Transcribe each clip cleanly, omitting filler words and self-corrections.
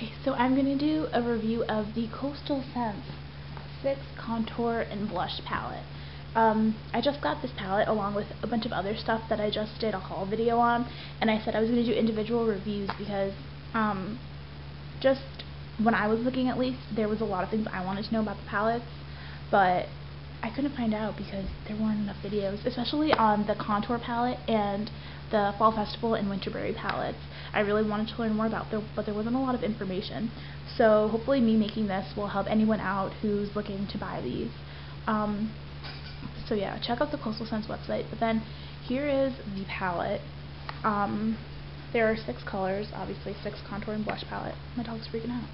Okay, so I'm going to do a review of the Coastal Scents Fix Contour and Blush Palette. I just got this palette along with a bunch of other stuff that I just did a haul video on, and I said I was going to do individual reviews because just when I was looking, at least, there was a lot of things I wanted to know about the palettes, but I couldn't find out because there weren't enough videos, especially on the Contour palette and the Fall Festival and Winterberry palettes. I really wanted to learn more about them, but there wasn't a lot of information. So hopefully me making this will help anyone out who's looking to buy these. So yeah, check out the Coastal Scents website. But then here is the palette. There are 6 colors, obviously 6 contour and blush palette. My dog's freaking out.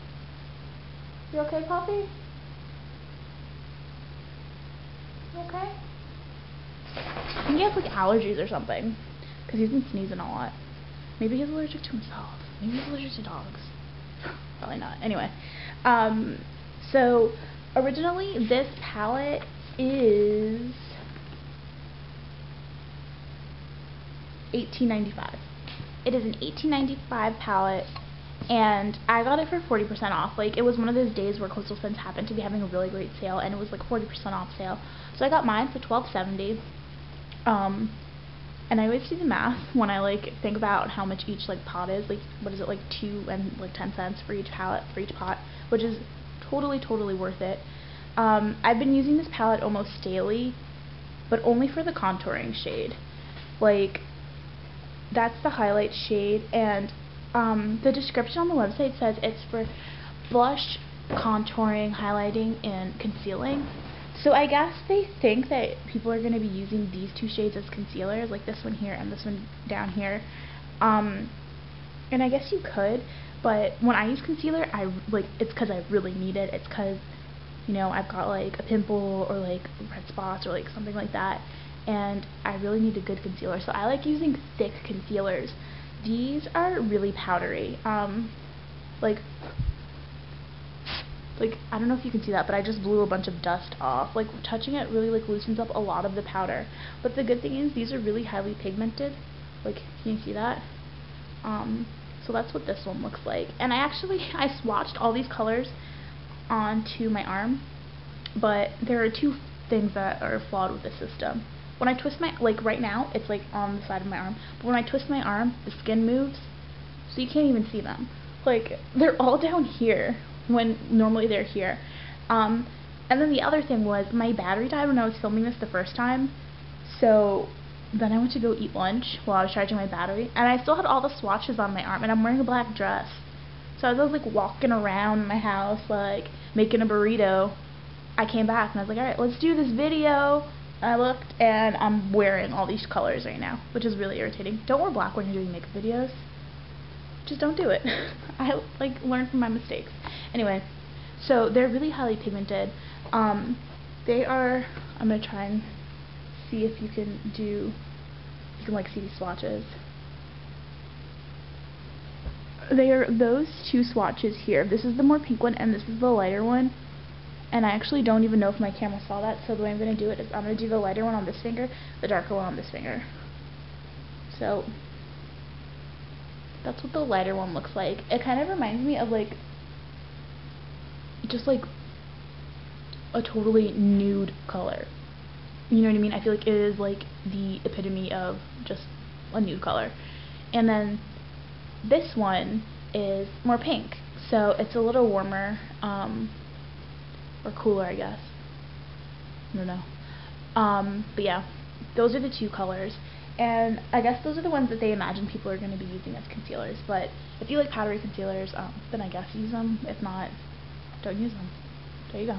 You okay, Poppy? You okay? I think he has like allergies or something, because he's been sneezing a lot. Maybe he's allergic to himself. Maybe he's allergic to dogs. Probably not. Anyway, so originally this palette is $18.95. It is an $18.95 palette, and I got it for 40% off. Like, it was one of those days where Coastal Scents happened to be having a really great sale, and it was like 40% off sale. So I got mine for $12.70. And I always do the math when I like think about how much each like pot is. Like, what is it, like 2 and like 10 cents for each palette, for each pot, which is totally worth it. I've been using this palette almost daily, but only for the contouring shade. Like, that's the highlight shade, and the description on the website says it's for blush, contouring, highlighting, and concealing. So I guess they think that people are going to be using these 2 shades as concealers, like this one here and this one down here. And I guess you could, but when I use concealer, it's because I really need it. It's because, you know, I've got like a pimple or like red spots or like something like that, and I really need a good concealer. So I like using thick concealers. These are really powdery. Like, I don't know if you can see that, but I just blew a bunch of dust off. Like, touching it really, like, loosens up a lot of the powder. But the good thing is, these are really highly pigmented. Like, can you see that? So that's what this one looks like. And I swatched all these colors onto my arm, but there are 2 things that are flawed with the system. When I twist my, like, right now, it's, like, on the side of my arm, but when I twist my arm, the skin moves, so you can't even see them. Like, they're all down here, when normally they're here. And then the other thing was my battery died when I was filming this the first time, so then I went to go eat lunch while I was charging my battery, and I still had all the swatches on my arm, and I'm wearing a black dress. So as I was like walking around my house like making a burrito, I came back and I was like, alright, let's do this video. And I looked, and I'm wearing all these colors right now, which is really irritating. Don't wear black when you're doing makeup videos. Just don't do it. I like learned from my mistakes. Anyway, so they're really highly pigmented. They are, I'm gonna try and see if you can like see these swatches. They are those 2 swatches here. This is the more pink one, and this is the lighter one. And I actually don't even know if my camera saw that, so the way I'm gonna do it is I'm gonna do the lighter one on this finger, the darker one on this finger. So that's what the lighter one looks like. It kind of reminds me of like just like a totally nude color. You know what I mean? I feel like it is like the epitome of just a nude color. And then this one is more pink, so it's a little warmer, or cooler, I guess. I don't know. But yeah, those are the 2 colors. And I guess those are the ones that they imagine people are going to be using as concealers. But if you like powdery concealers, then I guess use them. If not, don't use them. There you go.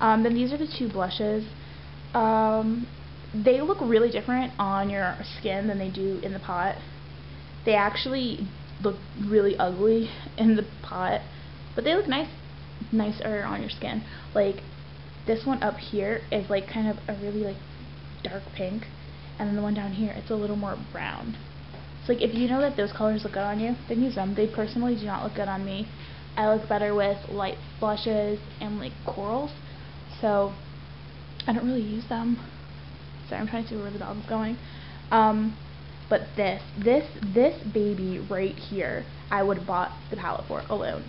Then these are the 2 blushes. They look really different on your skin than they do in the pot. They actually look really ugly in the pot, but they look nicer on your skin. Like, this one up here is like kind of a really like dark pink, and then the one down here, it's a little more brown. So like, if you know that those colors look good on you, then use them. They personally do not look good on me. I look better with light blushes and like corals, so I don't really use them. Sorry, I'm trying to see where the dog's going. But this baby right here, I would have bought the palette for alone.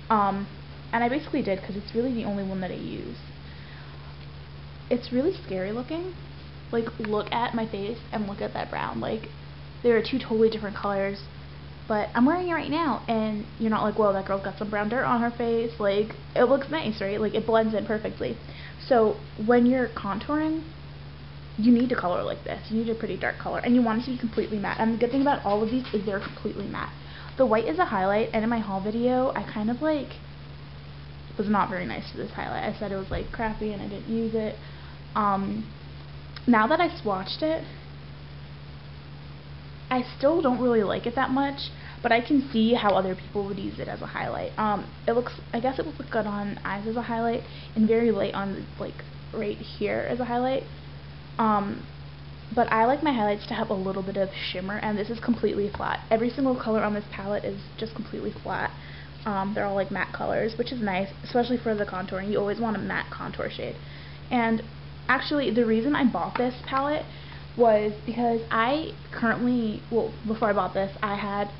And I basically did because it's really the only one that I use. It's really scary looking. Like, look at my face and look at that brown. Like, there are two totally different colors, but I'm wearing it right now, and you're not like, whoa, that girl's got some brown dirt on her face. Like, it looks nice, right? Like, it blends in perfectly. So when you're contouring, you need a color like this. You need a pretty dark color, and you want it to be completely matte. And the good thing about all of these is they're completely matte. The white is a highlight, and in my haul video, I kind of like was not very nice to this highlight. I said it was like crappy and I didn't use it. Now that I swatched it, I still don't really like it that much, but I can see how other people would use it as a highlight. I guess it would look good on eyes as a highlight, and very light on like right here as a highlight. But I like my highlights to have a little bit of shimmer, and this is completely flat. Every single color on this palette is just completely flat. They're all like matte colors, which is nice, especially for the contouring. You always want a matte contour shade. And actually, the reason I bought this palette was because I currently, well, before I bought this, I had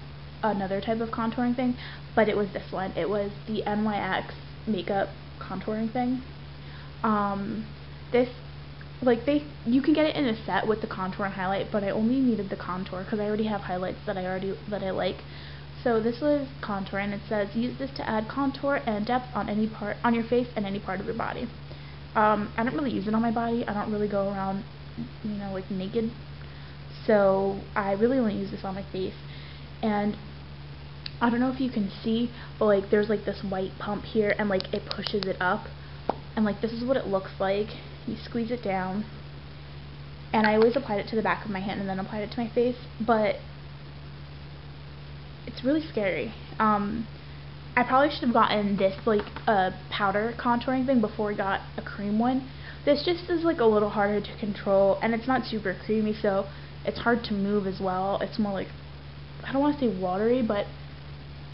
another type of contouring thing, but it was this one. It was the NYX makeup contouring thing. You can get it in a set with the contour and highlight, but I only needed the contour because I already have highlights that I like. So this was contour, and it says use this to add contour and depth on your face and any part of your body. I don't really use it on my body. I don't really go around, like naked. So I really only use this on my face. And I don't know if you can see, but like there's like this white pump here, and like it pushes it up. And like this is what it looks like. You squeeze it down. And I always applied it to the back of my hand and then applied it to my face, but it's really scary. I probably should have gotten this like powder contouring thing before I got a cream one. This just is like a little harder to control, and it's not super creamy, so it's hard to move as well. It's more like, I don't want to say watery, but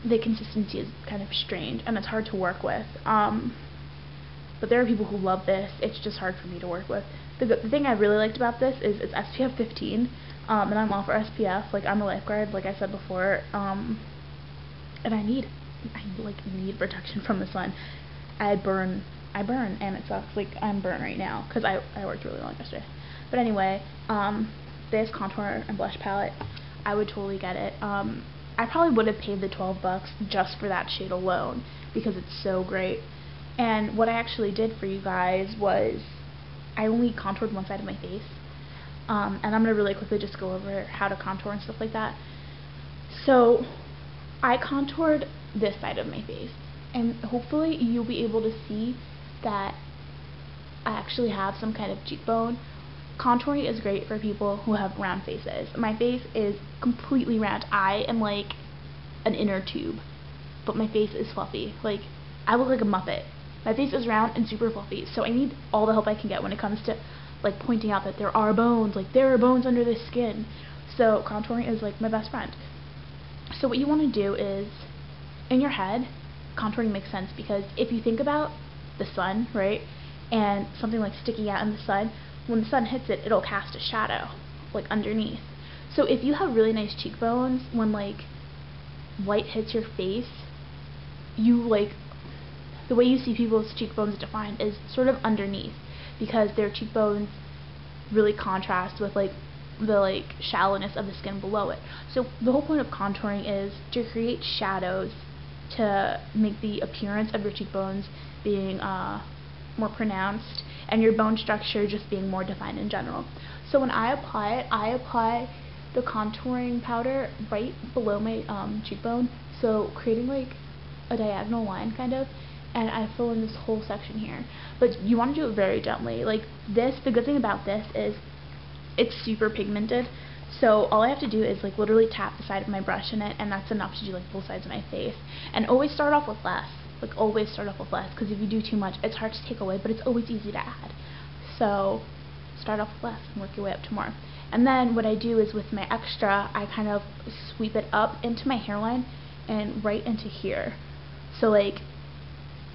the consistency is kind of strange and it's hard to work with. But there are people who love this. It's just hard for me to work with. The thing I really liked about this is it's SPF 15, and I'm all for SPF. Like, I'm a lifeguard, like I said before, and I need protection from the sun. I burn, and it sucks. Like, I'm burnt right now because I worked really long yesterday. But anyway, this contour and blush palette, I would totally get it. I probably would have paid the $12 just for that shade alone because it's so great. And what I actually did for you guys was I only contoured one side of my face. And I'm going to really quickly just go over how to contour and stuff like that. So I contoured this side of my face, and hopefully you'll be able to see that I actually have some kind of cheekbone. Contouring is great for people who have round faces. My face is completely round. I am like an inner tube, but my face is fluffy. Like, I look like a Muppet. My face is round and super fluffy, so I need all the help I can get when it comes to like pointing out that there are bones, like there are bones under the skin. So contouring is like my best friend. So what you want to do is, in your head, contouring makes sense because if you think about the sun, right, and something like sticking out in the sun, when the sun hits it, it'll cast a shadow like underneath. So if you have really nice cheekbones, when like light hits your face, you like, the way you see people's cheekbones defined is sort of underneath, because their cheekbones really contrast with like the like shallowness of the skin below it. So the whole point of contouring is to create shadows to make the appearance of your cheekbones being more pronounced, and your bone structure just being more defined in general. So when I apply it, I apply the contouring powder right below my cheekbone, so creating like a diagonal line kind of, and I fill in this whole section here. But you want to do it very gently. Like this, the good thing about this is it's super pigmented, so all I have to do is like literally tap the side of my brush in it, and that's enough to do like both sides of my face. And always start off with less. Like always start off with less, because if you do too much, it's hard to take away, but it's always easy to add. So start off with less and work your way up to more. And then what I do is with my extra, I kind of sweep it up into my hairline and right into here. So like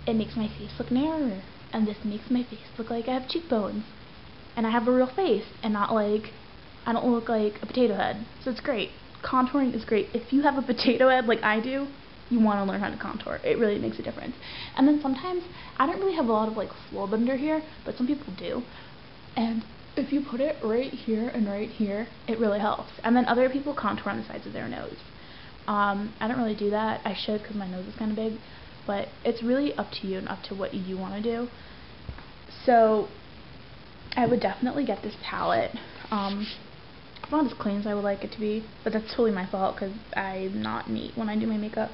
it makes my face look narrower, and this makes my face look like I have cheekbones and I have a real face, and not like I don't look like a potato head. So it's great. Contouring is great. If you have a potato head like I do, you want to learn how to contour. It really makes a difference. And then sometimes, I don't really have a lot of like flow under here, but some people do. And if you put it right here and right here, it really helps. And then other people contour on the sides of their nose. I don't really do that. I should because my nose is kind of big. But it's really up to you and up to what you want to do. So I would definitely get this palette. It's not as clean as I would like it to be, but that's totally my fault because I'm not neat when I do my makeup.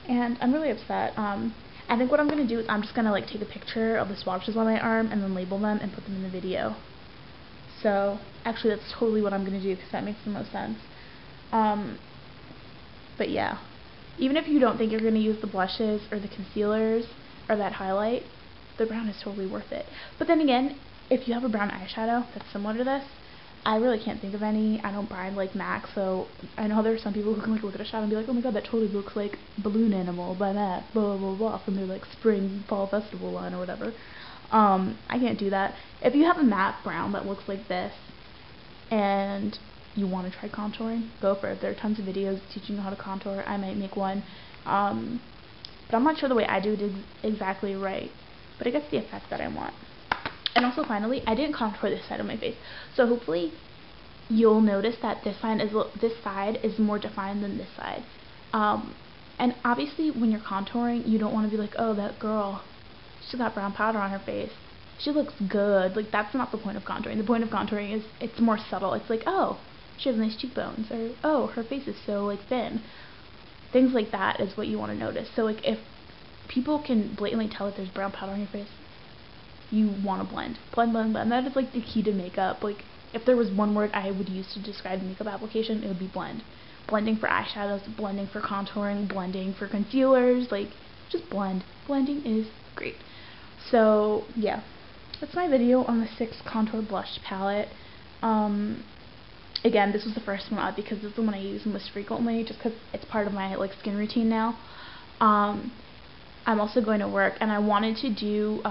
And I'm really upset. I think what I'm going to do is I'm just going to like take a picture of the swatches on my arm and then label them and put them in the video. So actually that's totally what I'm going to do because that makes the most sense. But yeah, even if you don't think you're going to use the blushes or the concealers or that highlight, the brown is totally worth it. But then again, if you have a brown eyeshadow that's similar to this, I really can't think of any. I don't buy like MAC, so I know there are some people who can like look at a shadow and be like, oh my god, that totally looks like Balloon Animal by MAC, blah blah blah, from their like spring fall festival line or whatever. I can't do that. If you have a matte brown that looks like this and you want to try contouring, go for it. There are tons of videos teaching you how to contour. I might make one, but I'm not sure the way I do it is exactly right, but it gets the effect that I want. And also finally, I didn't contour this side of my face, so hopefully you'll notice that this side is more defined than this side. And obviously when you're contouring, you don't want to be like, oh, that girl, she's got brown powder on her face, she looks good. Like, that's not the point of contouring. The point of contouring is it's more subtle. It's like, oh, she has nice cheekbones, or oh, her face is so like thin. Things like that is what you want to notice. So like if people can blatantly tell that there's brown powder on your face, you want to blend. Blend, blend, blend. That is like the key to makeup. Like, if there was one word I would use to describe the makeup application, it would be blend. Blending for eyeshadows, blending for contouring, blending for concealers, like, just blend. Blending is great. So, yeah. That's my video on the 6 Contour Blush Palette. Again, this was the first one out because this is the one I use most frequently, just because it's part of my, like, skin routine now. I'm also going to work, and I wanted to do,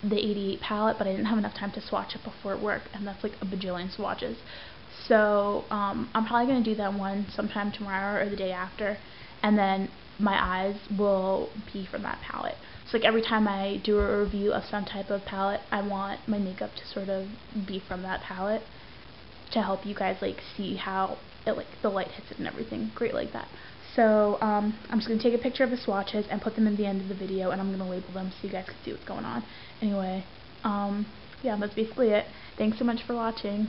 the 88 palette, but I didn't have enough time to swatch it before work, and that's like a bajillion swatches. So I'm probably going to do that one sometime tomorrow or the day after, and then my eyes will be from that palette. So like every time I do a review of some type of palette, I want my makeup to sort of be from that palette to help you guys like see how it, like, the light hits it and everything great like that. So I'm just going to take a picture of the swatches and put them in the end of the video, and I'm going to label them so you guys can see what's going on. Anyway, yeah, that's basically it. Thanks so much for watching.